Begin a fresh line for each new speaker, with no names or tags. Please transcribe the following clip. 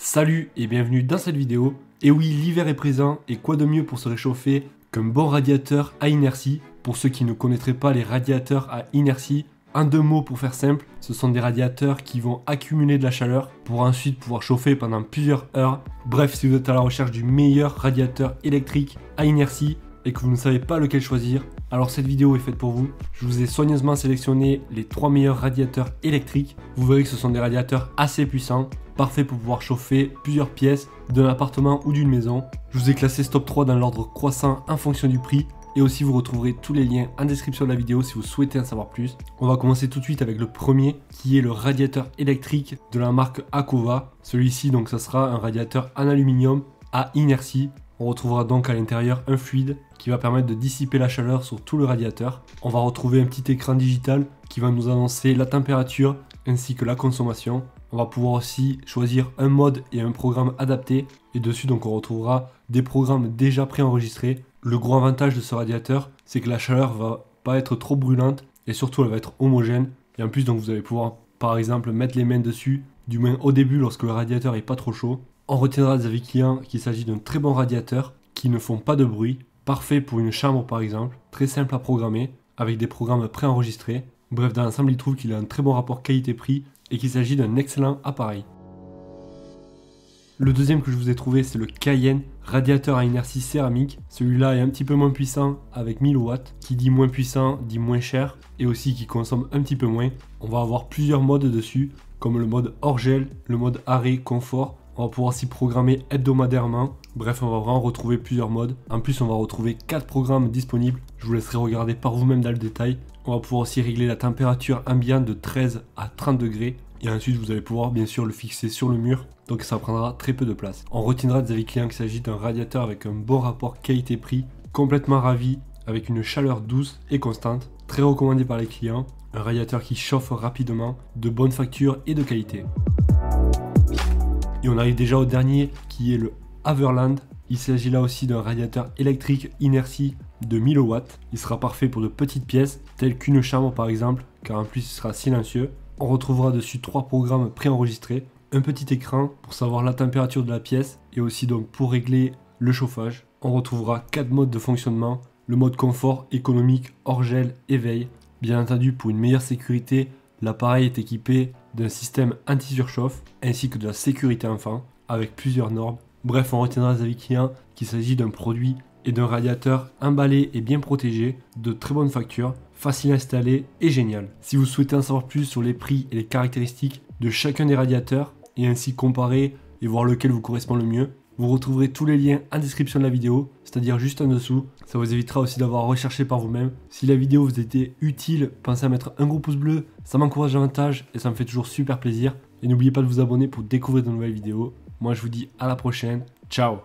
Salut et bienvenue dans cette vidéo. Et oui, l'hiver est présent et quoi de mieux pour se réchauffer qu'un bon radiateur à inertie. Pour ceux qui ne connaîtraient pas les radiateurs à inertie, en deux mots pour faire simple, ce sont des radiateurs qui vont accumuler de la chaleur pour ensuite pouvoir chauffer pendant plusieurs heures. Bref, si vous êtes à la recherche du meilleur radiateur électrique à inertie et que vous ne savez pas lequel choisir, alors cette vidéo est faite pour vous. Je vous ai soigneusement sélectionné les 3 meilleurs radiateurs électriques. Vous verrez que ce sont des radiateurs assez puissants, parfaits pour pouvoir chauffer plusieurs pièces d'un appartement ou d'une maison. Je vous ai classé ce top 3 dans l'ordre croissant en fonction du prix. Et aussi vous retrouverez tous les liens en description de la vidéo si vous souhaitez en savoir plus. On va commencer tout de suite avec le premier qui est le radiateur électrique de la marque Akova. Celui-ci donc ça sera un radiateur en aluminium à inertie. On retrouvera donc à l'intérieur un fluide qui va permettre de dissiper la chaleur sur tout le radiateur. On va retrouver un petit écran digital qui va nous annoncer la température ainsi que la consommation. On va pouvoir aussi choisir un mode et un programme adapté. Et dessus donc on retrouvera des programmes déjà préenregistrés. Le gros avantage de ce radiateur, c'est que la chaleur va pas être trop brûlante et surtout elle va être homogène. Et en plus donc vous allez pouvoir par exemple mettre les mains dessus, du moins au début lorsque le radiateur est pas trop chaud. On retiendra des avis clients qu'il s'agit d'un très bon radiateur qui ne font pas de bruit, parfait pour une chambre par exemple, très simple à programmer avec des programmes préenregistrés. Bref, dans l'ensemble, il trouve qu'il a un très bon rapport qualité-prix et qu'il s'agit d'un excellent appareil. Le deuxième que je vous ai trouvé, c'est le Cayenne radiateur à inertie céramique. Celui-là est un petit peu moins puissant avec 1000 watts. Qui dit moins puissant dit moins cher et aussi qui consomme un petit peu moins. On va avoir plusieurs modes dessus, comme le mode hors gel, le mode arrêt, confort. On va pouvoir s'y programmer hebdomadairement. Bref, on va vraiment retrouver plusieurs modes. En plus, on va retrouver 4 programmes disponibles. Je vous laisserai regarder par vous-même dans le détail. On va pouvoir aussi régler la température ambiante de 13 à 30 degrés. Et ensuite, vous allez pouvoir bien sûr le fixer sur le mur. Donc ça prendra très peu de place. On retiendra des avis clients qu'il s'agit d'un radiateur avec un bon rapport qualité-prix. Complètement ravi, avec une chaleur douce et constante. Très recommandé par les clients. Un radiateur qui chauffe rapidement, de bonne facture et de qualité. Et on arrive déjà au dernier qui est le Haverland. Il s'agit là aussi d'un radiateur électrique inertie de 1000 watts. Il sera parfait pour de petites pièces telles qu'une chambre par exemple, car en plus il sera silencieux. On retrouvera dessus 3 programmes préenregistrés, un petit écran pour savoir la température de la pièce et aussi donc pour régler le chauffage. On retrouvera 4 modes de fonctionnement, le mode confort, économique, hors gel, éveil. Bien entendu, pour une meilleure sécurité, l'appareil est équipé d'un système anti-surchauffe ainsi que de la sécurité enfant avec plusieurs normes. Bref, on retiendra des avis clients qu'il s'agit d'un produit et d'un radiateur emballé et bien protégé, de très bonne facture, facile à installer et génial. Si vous souhaitez en savoir plus sur les prix et les caractéristiques de chacun des radiateurs et ainsi comparer et voir lequel vous correspond le mieux, vous retrouverez tous les liens en description de la vidéo, c'est-à-dire juste en dessous. Ça vous évitera aussi d'avoir à rechercher par vous-même. Si la vidéo vous était utile, pensez à mettre un gros pouce bleu, ça m'encourage davantage et ça me fait toujours super plaisir. Et n'oubliez pas de vous abonner pour découvrir de nouvelles vidéos. Moi je vous dis à la prochaine, ciao!